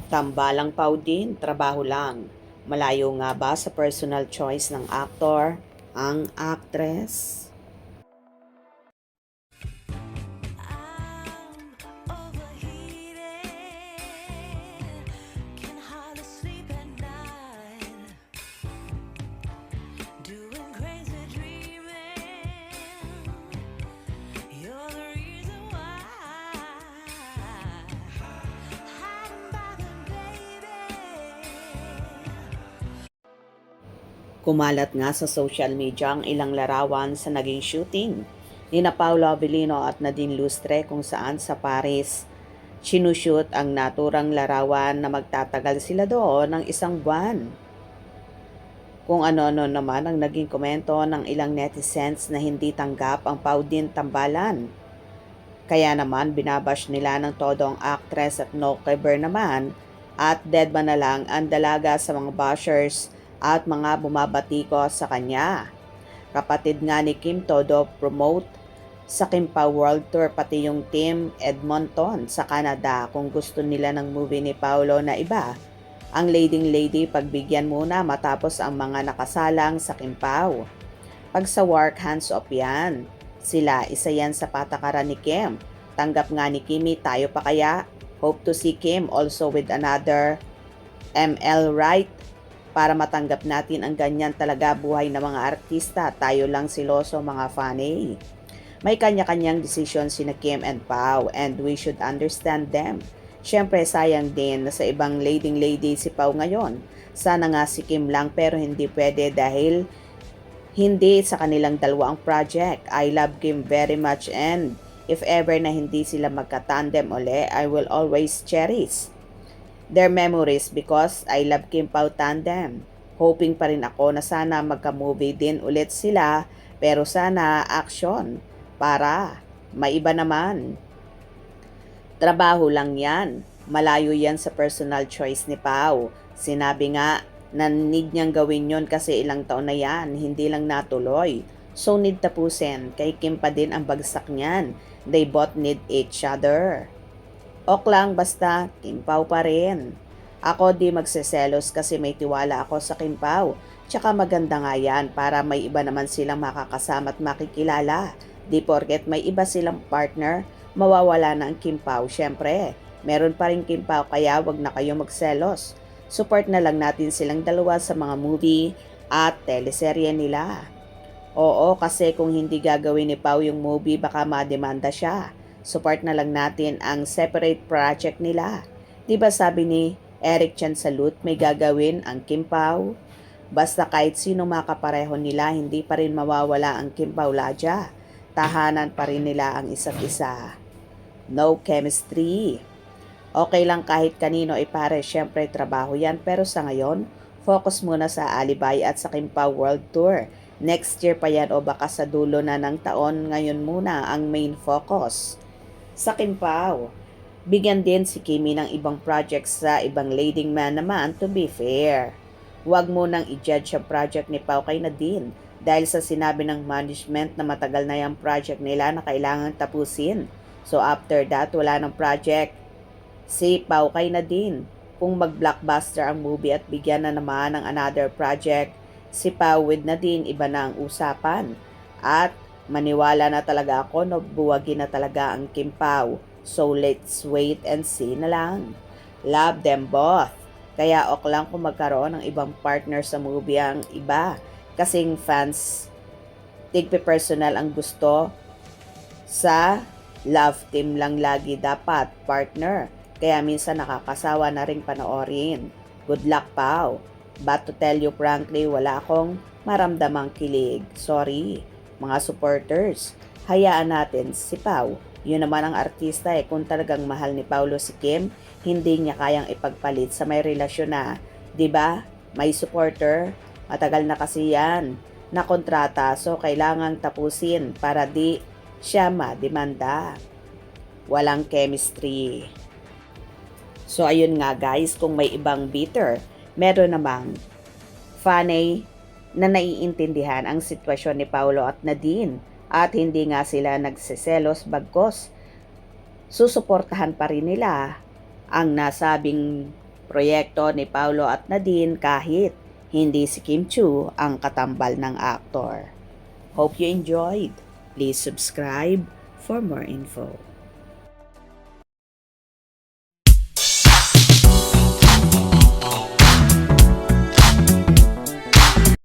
Tambalang Paudin, trabaho lang. Malayo nga ba sa personal choice ng aktor ang actress? I'm overheated, can hardly sleep at night, doing crazy dreaming. You're the reason why. Hiding by the baby. Kumalat nga sa social media ang ilang larawan sa naging shooting ni na Paolo Avellino at Nadine Lustre kung saan sa Paris sinushoot ang naturang larawan na magtatagal sila doon ng isang buwan. Kung ano-ano naman ang naging komento ng ilang netizens na hindi tanggap ang Paudin tambalan. Kaya naman binabash nila ng todo ang actress at no cover naman at dead ba na lang ang dalaga sa mga bashers at mga bumabatiko sa kanya. Kapatid nga ni Kim todo promote sa Kimpa World Tour pati yung team Edmonton sa Canada kung gusto nila ng movie ni Paolo na iba. Ang Leading Lady pagbigyan muna matapos ang mga nakasalang sa Kimpaw. Pag sa work, hands off yan. Sila, isa yan sa patakaran ni Kim. Tanggap nga ni Kimi, tayo pa kaya? Hope to see Kim also with another ML right? Para matanggap natin ang ganyan talaga buhay ng mga artista. Tayo lang siloso mga fanay. May kanya-kanyang desisyon sina Kim and Pao and we should understand them. Siyempre sayang din na sa ibang leading lady si Pao ngayon. Sana nga si Kim lang pero hindi pwede dahil hindi sa kanilang dalawa ang project. I love Kim very much and if ever na hindi sila magka-tandem uli, I will always cherish their memories because I love Kim Pao tandem. Hoping pa rin ako na sana magka-movie din ulit sila pero sana action para maiba naman. Trabaho lang yan. Malayo yan sa personal choice ni Pao. Sinabi nga na need niyang gawin yon kasi ilang taon na yan, hindi lang natuloy. So need tapusin. Kay Kim pa din ang bagsak niyan. They both need each other. Ok lang basta, Kim Pao pa rin. Ako di magseselos kasi may tiwala ako sa Kim Pao. Tsaka maganda nga yan para may iba naman silang makakasama at makikilala. Di porket may iba silang partner, mawawala na ang Kim Pao. Siyempre, meron pa rin Kim Pao kaya wag na kayo magselos. Support na lang natin silang dalawa sa mga movie at teleserye nila. Oo, kasi kung hindi gagawin ni Pao yung movie baka mademanda siya. Support na lang natin ang separate project nila. Diba sabi ni Eric Chan Salute may gagawin ang Kim Pao? Basta kahit sino makapareho nila, hindi pa rin mawawala ang Kim Pao Ladja. Tahanan pa rin nila ang isa't isa. No chemistry. Okay lang kahit kanino ipare, syempre trabaho yan. Pero sa ngayon, focus muna sa Alibay at sa Kim Pao World Tour. Next year pa yan o baka sa dulo na ng taon, ngayon muna ang main focus. Sa Kim Pao, bigyan din si Kimi ng ibang projects sa ibang leading man naman to be fair. Huwag mo nang i-judge ang project ni Pao kay Nadine dahil sa sinabi ng management na matagal na yung project nila na kailangan tapusin. So after that, wala ng project si Pao kay Nadine. Kung mag-blockbuster ang movie at bigyan na naman ng another project, si Pao with Nadine, iba na ang usapan. At maniwala na talaga ako na buwagin na talaga ang Kim Pao. So let's wait and see na lang. Love them both. Kaya ok lang kung magkaroon ng ibang partner sa movie ang iba. Kasing fans, tigpe personal ang gusto sa love team lang lagi dapat partner. Kaya minsan nakakasawa na ring panoorin. Good luck, Pao. But to tell you frankly, wala akong maramdamang kilig. Sorry, mga supporters. Hayaan natin si Pao. Yun naman ang artista kung talagang mahal ni Paulo si Kim, hindi niya kayang ipagpalit sa may relasyon na, 'di ba? May supporter, matagal na kasi 'yan na kontrata, so kailangang tapusin para di siya mademanda. Walang chemistry. So ayun nga guys, kung may ibang bitter, meron namang funny na naiintindihan ang sitwasyon ni Paulo at Nadine at hindi nga sila nagseselos bagkos susuportahan pa rin nila ang nasabing proyekto ni Paulo at Nadine kahit hindi si Kim Chiu ang katambal ng aktor. Hope you enjoyed. Please subscribe for more info.